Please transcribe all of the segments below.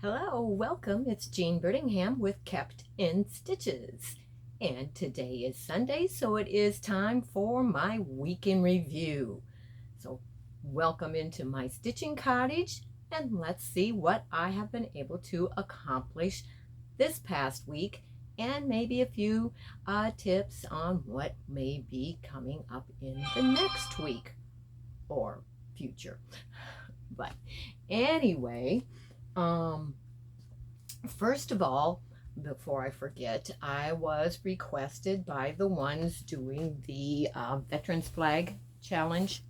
Hello, welcome. It's Jean Birdingham with Kept in Stitches. And today is Sunday, so it is time for my week in review. So welcome into my stitching cottage, and let's see what I have been able to accomplish this past week, and maybe a few tips on what may be coming up in the next week or future. But anyway, first of all, before I forget, I was requested by the ones doing the Veterans Flag Challenge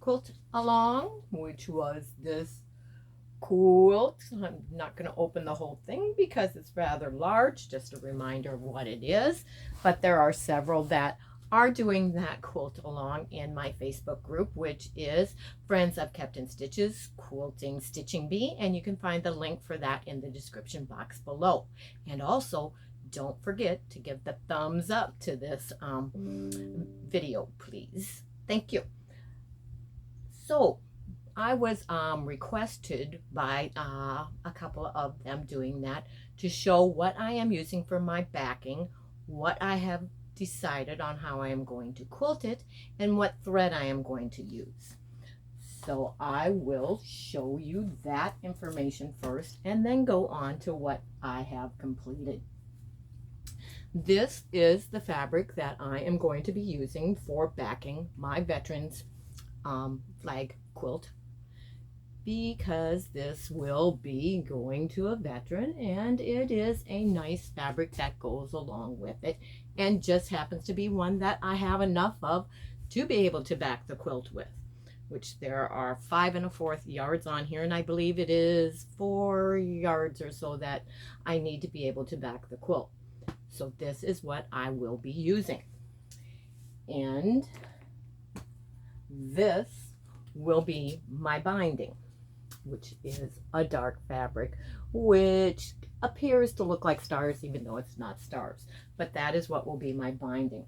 Quilt Along, which was this quilt. I'm not going to open the whole thing because it's rather large, just a reminder of what it is, but there are several that are doing that quilt along in my Facebook group, which is Friends of Kept in Stitches Quilting Stitching Bee, and you can find the link for that in the description box below. And also, don't forget to give the thumbs up to this video, please. Thank you. So I was requested by a couple of them doing that to show what I am using for my backing, what I have decided on how I am going to quilt it, and what thread I am going to use. So I will show you that information first and then go on to what I have completed. This is the fabric that I am going to be using for backing my Veterans Flag quilt, because this will be going to a veteran, and it is a nice fabric that goes along with it, and just happens to be one that I have enough of to be able to back the quilt with, which there are 5 1/4 yards on here, and I believe it is 4 yards or so that I need to be able to back the quilt. So this is what I will be using, and this will be my binding, which is a dark fabric, which appears to look like stars even though it's not stars, but that is what will be my binding.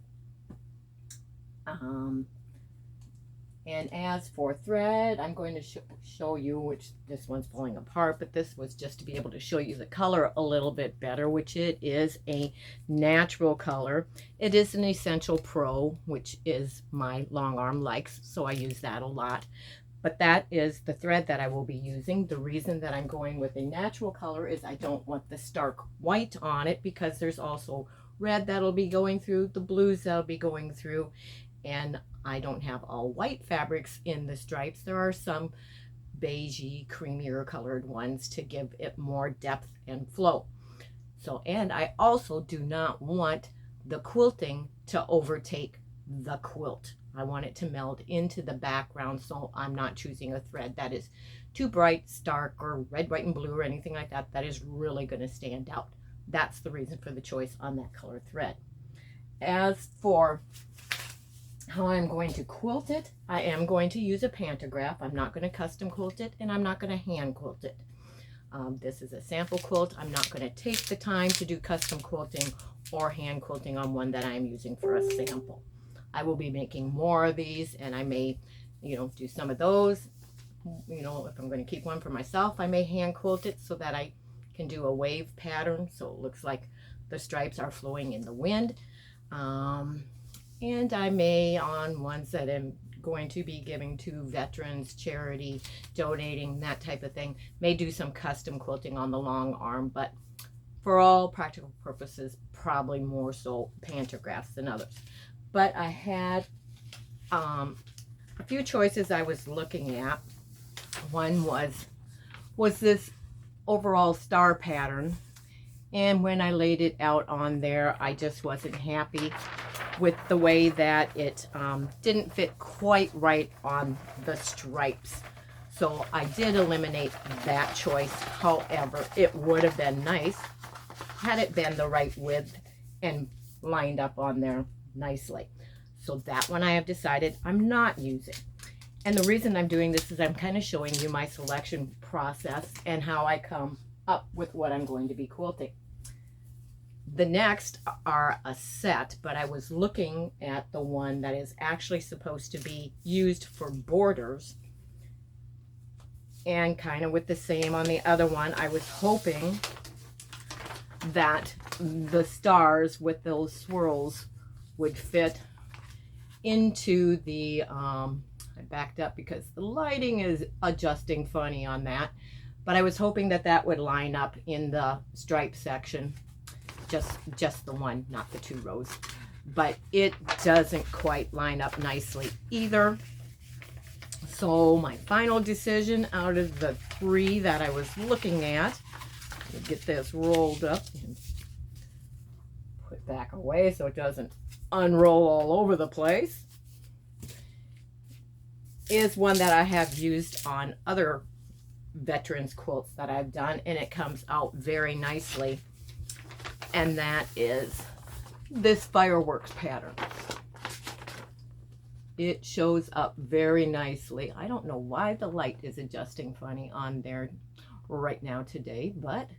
And as for thread, I'm going to show you, which this one's falling apart, but this was just to be able to show you the color a little bit better, which it is a natural color. It is an Essential Pro, which is my long arm likes, so I use that a lot. But that is the thread that I will be using. The reason that I'm going with a natural color is I don't want the stark white on it, because there's also red that'll be going through, the blues that'll be going through, and I don't have all white fabrics in the stripes. There are some beigey, creamier colored ones to give it more depth and flow. So, and I also do not want the quilting to overtake the quilt. I want it to meld into the background, so I'm not choosing a thread that is too bright, stark, or red, white, and blue, or anything like that. That is really going to stand out. That's the reason for the choice on that color thread. As for how I'm going to quilt it, I am going to use a pantograph. I'm not going to custom quilt it, and I'm not going to hand quilt it. This is a sample quilt. I'm not going to take the time to do custom quilting or hand quilting on one that I'm using for a sample. I will be making more of these, and I may, do some of those. If I'm going to keep one for myself, I may hand quilt it so that I can do a wave pattern, so it looks like the stripes are flowing in the wind. And I may, on ones that I'm going to be giving to veterans, charity, donating, that type of thing, may do some custom quilting on the long arm, but for all practical purposes, probably more so pantographs than others. But I had a few choices I was looking at. One was this overall star pattern, and when I laid it out on there, I just wasn't happy with the way that it didn't fit quite right on the stripes. So I did eliminate that choice. However, it would have been nice had it been the right width and lined up on there nicely. So that one I have decided I'm not using. And the reason I'm doing this is I'm kind of showing you my selection process and how I come up with what I'm going to be quilting. The next are a set, but I was looking at the one that is actually supposed to be used for borders, And kind of with the same on the other one, I was hoping that the stars with those swirls would fit into the, I backed up because the lighting is adjusting funny on that, but I was hoping that that would line up in the stripe section, just the one, not the 2 rows, but it doesn't quite line up nicely either. So my final decision out of the 3 that I was looking at, let me get this rolled up and put back away so it doesn't unroll all over the place, is one that I have used on other veterans quilts that I've done, and it comes out very nicely, and that is this fireworks pattern. It shows up very nicely. I don't know why the light is adjusting funny on there right now today, but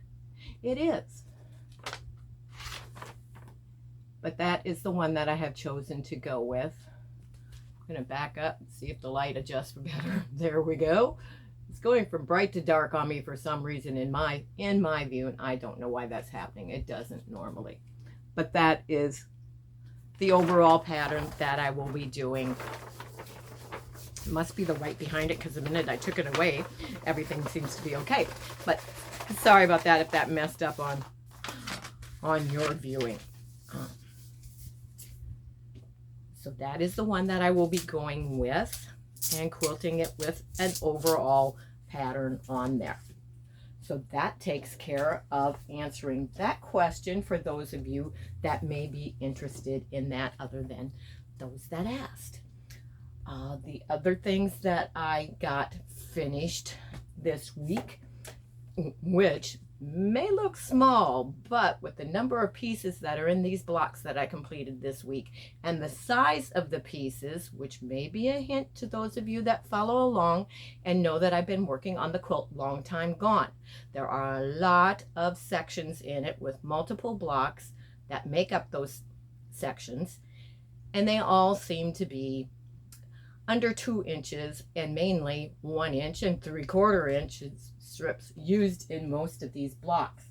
it is. But that is the one that I have chosen to go with. I'm going to back up and see if the light adjusts better. There we go. It's going from bright to dark on me for some reason in my view, and I don't know why that's happening. It doesn't normally. But that is the overall pattern that I will be doing. It must be the white behind it, because the minute I took it away, everything seems to be okay. But sorry about that if that messed up on your viewing. So that is the one that I will be going with and quilting it with an overall pattern on there. So that takes care of answering that question for those of you that may be interested in that, other than those that asked. The other things that I got finished this week, which may look small, but with the number of pieces that are in these blocks that I completed this week and the size of the pieces, which may be a hint to those of you that follow along and know that I've been working on the quilt long time gone. There are a lot of sections in it with multiple blocks that make up those sections, and they all seem to be under 2 inches, and mainly 1 inch and 3/4 inches strips used in most of these blocks.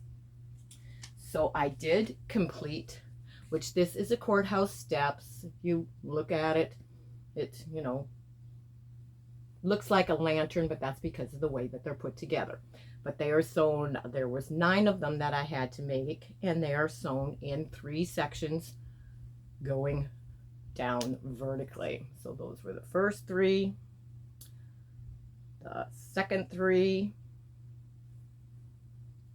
So I did complete, which this is a courthouse steps. If you look at it, it, you know, looks like a lantern, but that's because of the way that they're put together. But they are sewn, there was 9 of them that I had to make, and they are sewn in 3 sections going down vertically. So those were the first 3, the second 3,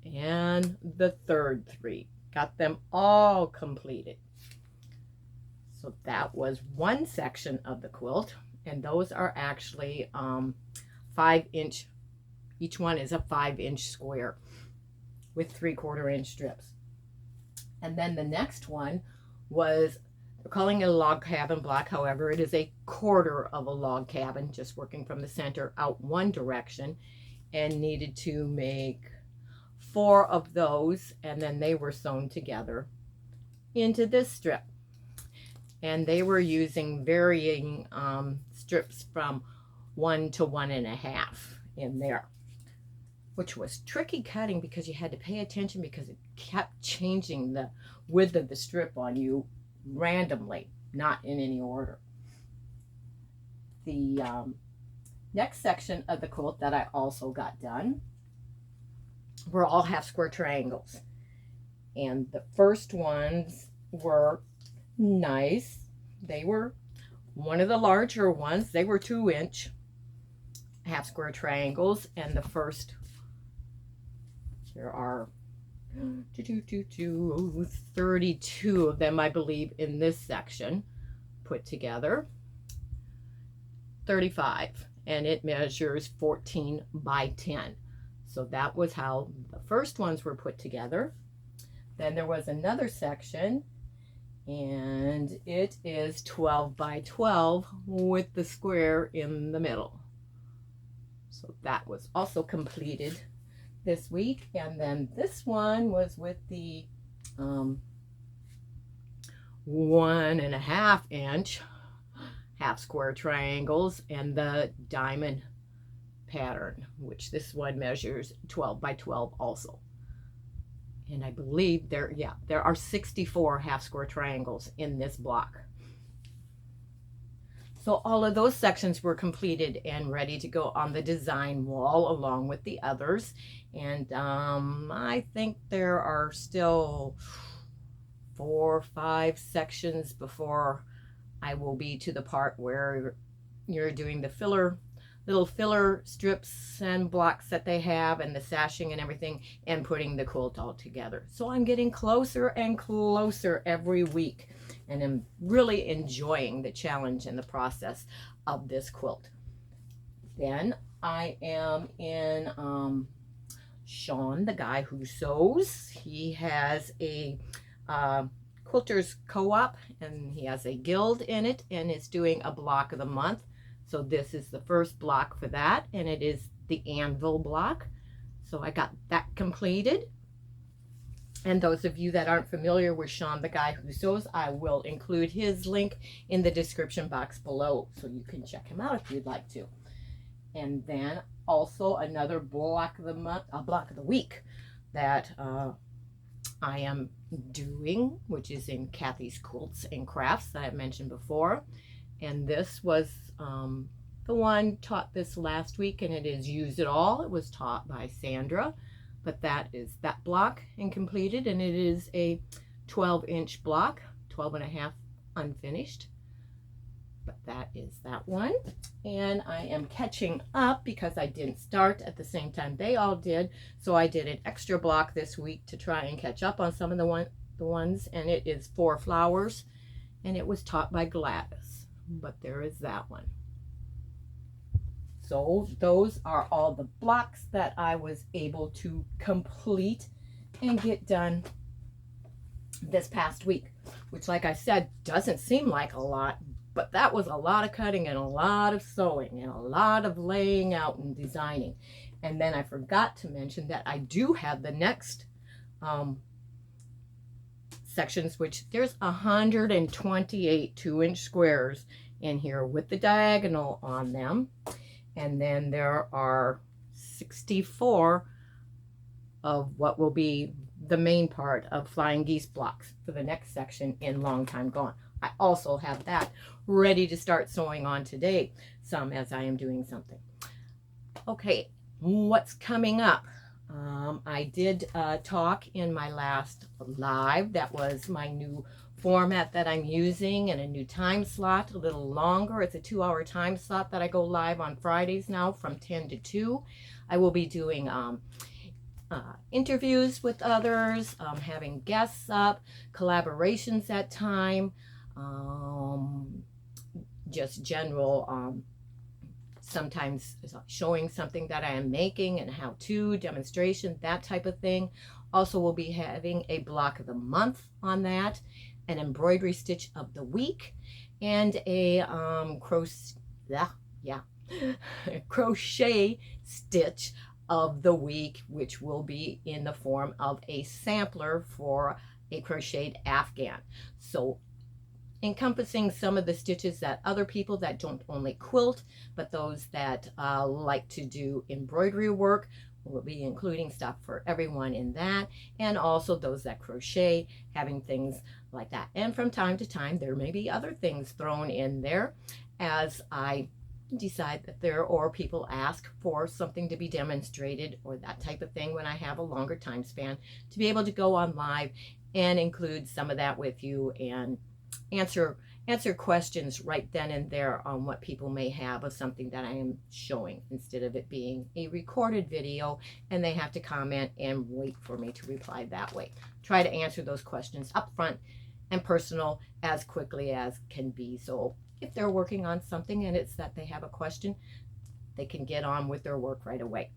and the third 3. Got them all completed. So that was one section of the quilt, and those are actually 5-inch. Each one is a 5-inch square with 3/4 inch strips. And then the next one was, they're calling it a log cabin block. However, it is a 1/4 of a log cabin, just working from the center out one direction, and needed to make 4 of those, and then they were sewn together into this strip. And they were using varying strips from 1 to 1.5 in there, which was tricky cutting because you had to pay attention because it kept changing the width of the strip on you randomly, not in any order. The next section of the quilt that I also got done were all half square triangles, and the first ones were nice. They were one of the larger ones. They were 2-inch half square triangles, and the first, there are 32 of them, I believe, in this section put together. 35, and it measures 14 by 10. So that was how the first ones were put together. Then there was another section, and it is 12 by 12 with the square in the middle. So that was also completed this week. And then this one was with the 1.5 inch half square triangles and the diamond pattern, which this one measures 12 by 12 also. And I believe there are 64 half square triangles in this block. So all of those sections were completed and ready to go on the design wall along with the others. And I think there are still 4 or 5 sections before I will be to the part where you're doing the little filler strips and blocks that they have and the sashing and everything and putting the quilt all together. So I'm getting closer and closer every week, and I'm really enjoying the challenge and the process of this quilt. Then I am in Sean, the guy who sews. He has a quilters co-op, and he has a guild in it, and is doing a block of the month. So this is the first block for that, and it is the anvil block. So I got that completed. And those of you that aren't familiar with Sean, the guy who sews, I will include his link in the description box below, so you can check him out if you'd like to. And then also another block of the month, a block of the week that I am doing, which is in Kathy's Quilts and Crafts that I've mentioned before. And this was the one taught this last week, and it is Use It All. It was taught by Sandra, but that is that block and completed, and it is a 12-inch block, 12.5 unfinished. But that is that one. And I am catching up because I didn't start at the same time they all did, so I did an extra block this week to try and catch up on some of the ones, and it is 4 flowers, and it was taught by Gladys. But there is that one. So those are all the blocks that I was able to complete and get done this past week, which, like I said, doesn't seem like a lot, but that was a lot of cutting and a lot of sewing and a lot of laying out and designing. And then I forgot to mention that I do have the next sections, which there's 128 2-inch squares in here with the diagonal on them, and then there are 64 of what will be the main part of Flying Geese blocks for the next section in Long Time Gone. I also have that ready to start sewing on today, some as I am doing something. Okay, what's coming up? I did talk in my last live. That was my new format that I'm using, and a new time slot, a little longer. It's a 2-hour time slot that I go live on Fridays now from 10 to 2. I will be doing interviews with others, having guests up, collaborations at time, just general sometimes showing something that I am making and how-to demonstration, that type of thing. Also, we'll be having a block of the month on that, an embroidery stitch of the week, and a crochet stitch of the week, which will be in the form of a sampler for a crocheted Afghan. So encompassing some of the stitches that other people that don't only quilt, but those that like to do embroidery work. We'll be including stuff for everyone in that, and also those that crochet, having things like that. And from time to time, there may be other things thrown in there as I decide that there, or people ask for something to be demonstrated or that type of thing when I have a longer time span, to be able to go on live and include some of that with you and answer questions right then and there on what people may have of something that I am showing, instead of it being a recorded video and they have to comment and wait for me to reply that way. Try to answer those questions up front and personal as quickly as can be. So if they're working on something and it's that they have a question, they can get on with their work right away.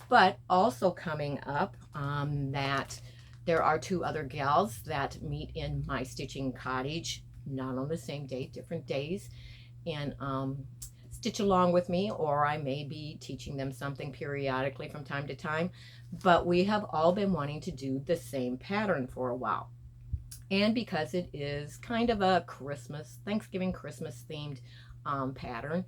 But also coming up, that there are 2 other gals that meet in my stitching cottage, not on the same day, different days, and stitch along with me, or I may be teaching them something periodically from time to time. But we have all been wanting to do the same pattern for a while. And because it is kind of a Thanksgiving, Christmas themed pattern,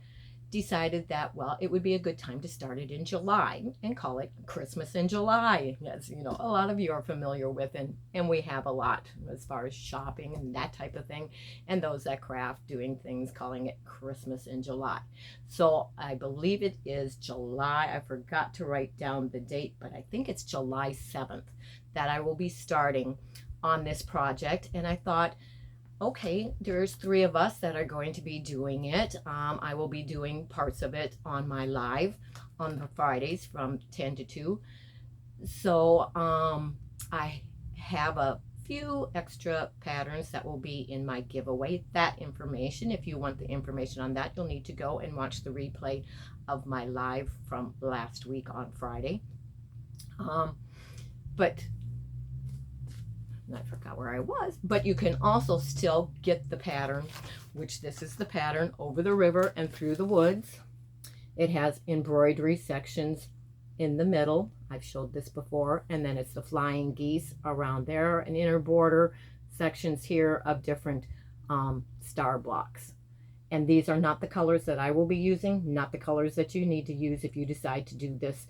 decided that, well, it would be a good time to start it in July and call it Christmas in July, as you know, a lot of you are familiar with, and we have a lot as far as shopping and that type of thing, and those that craft doing things calling it Christmas in July. So I believe it is July. I forgot to write down the date, but I think it's July 7th that I will be starting on this project. And I thought, okay, there's 3 of us that are going to be doing it. I will be doing parts of it on my live on the Fridays from 10 to 2. So I have a few extra patterns that will be in my giveaway. That information, if you want the information on that, you'll need to go and watch the replay of my live from last week on Friday. But I forgot where I was, but you can also still get the pattern, which this is the pattern Over the River and Through the Woods. It has embroidery sections in the middle. I've showed this before, and then it's the flying geese around there, an inner border sections here of different star blocks. And these are not the colors that I will be using, not the colors that you need to use if you decide to do this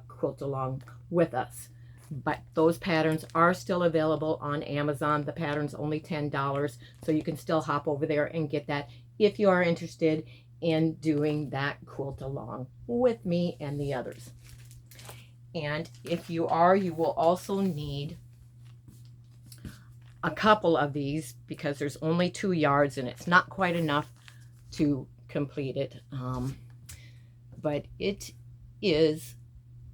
quilt along with us. But those patterns are still available on Amazon. The pattern's only $10, so you can still hop over there and get that if you are interested in doing that quilt along with me and the others. And if you are, you will also need a couple of these because there's only 2 yards and it's not quite enough to complete it. But it is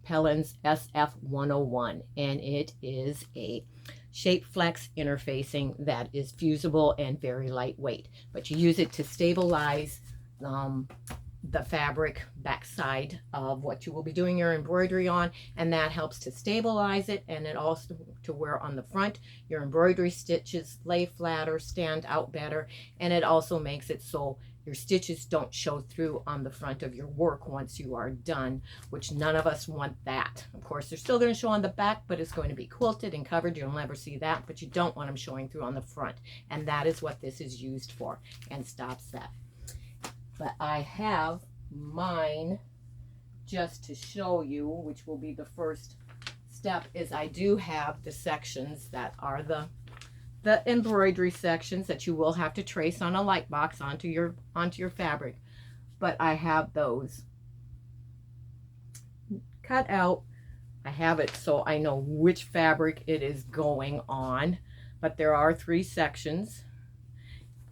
Pellin's SF101, and it is a shape flex interfacing that is fusible and very lightweight, but you use it to stabilize the fabric backside of what you will be doing your embroidery on, and that helps to stabilize it, and it also to where on the front your embroidery stitches lay flatter, stand out better, and it also makes it so your stitches don't show through on the front of your work once you are done, which none of us want that. Of course, they're still going to show on the back, but it's going to be quilted and covered. You'll never see that, but you don't want them showing through on the front. And that is what this is used for and stops that. But I have mine just to show you, which will be the first step, is I do have the sections that are the embroidery sections that you will have to trace on a light box onto your fabric, but I have those cut out. I have it so I know which fabric it is going on, but there are 3 sections,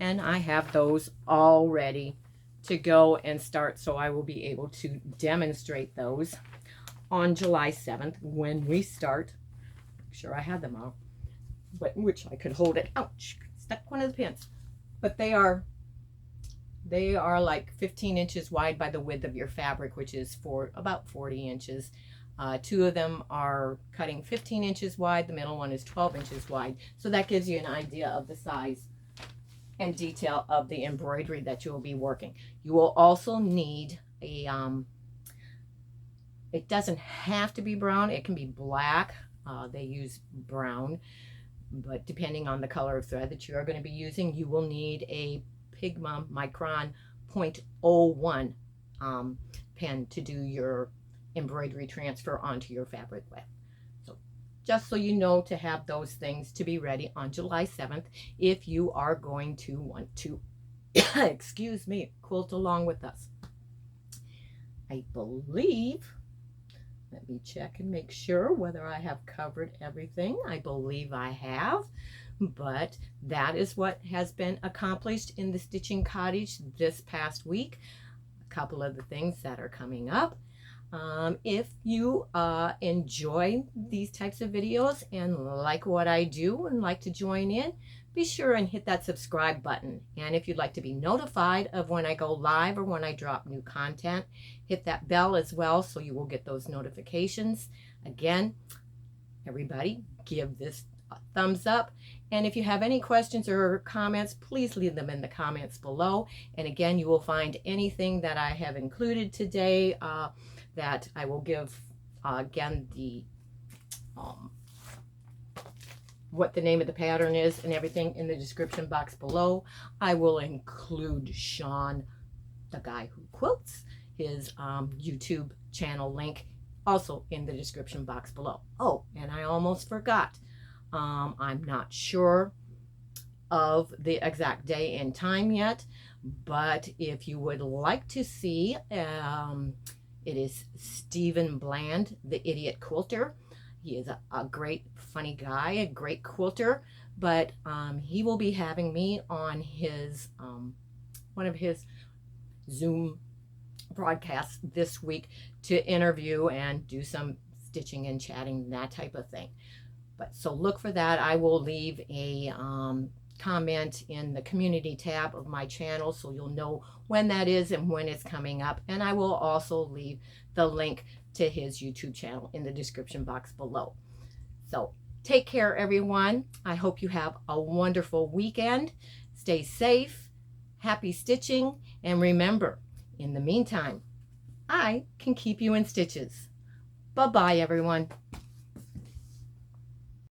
and I have those all ready to go and start, so I will be able to demonstrate those on July 7th when we start. Make sure I have them all, but which I could hold it. Ouch, stuck one of the pins. But they are like 15 inches wide by the width of your fabric, which is for about 40 inches. 2 of them are cutting 15 inches wide. The middle one is 12 inches wide. So that gives you an idea of the size and detail of the embroidery that you will be working. You will also need a, it doesn't have to be brown. It can be black. They use brown. But depending on the color of thread that you are going to be using, you will need a Pigma Micron 0.01 pen to do your embroidery transfer onto your fabric with. So just so you know, to have those things to be ready on July 7th if you are going to want to, excuse me, quilt along with us. I believe, let me check and make sure whether I have covered everything. I believe I have, but that is what has been accomplished in the Stitching Cottage this past week. A couple of the things that are coming up. If you enjoy these types of videos and like what I do and like to join in, be sure and hit that subscribe button. And if you'd like to be notified of when I go live or when I drop new content, hit that bell as well so you will get those notifications. Again, everybody, give this a thumbs up. And if you have any questions or comments, please leave them in the comments below. And again, you will find anything that I have included today that I will give, again, the what the name of the pattern is and everything in the description box below. I will include Sean The Guy Who Quilts, his YouTube channel link, also in the description box below. Oh, and I almost forgot. I'm not sure of the exact day and time yet, but if you would like to see, it is Stephen Bland, the Idiot Quilter. He is a great, funny guy, a great quilter, but he will be having me on his one of his Zoom broadcasts this week to interview and do some stitching and chatting, that type of thing. But so look for that. I will leave a comment in the community tab of my channel so you'll know when that is and when it's coming up. And I will also leave the link to his YouTube channel in the description box below. So take care, everyone. I hope you have a wonderful weekend. Stay safe, happy stitching, and remember, in the meantime, I can keep you in stitches. Bye-bye, everyone.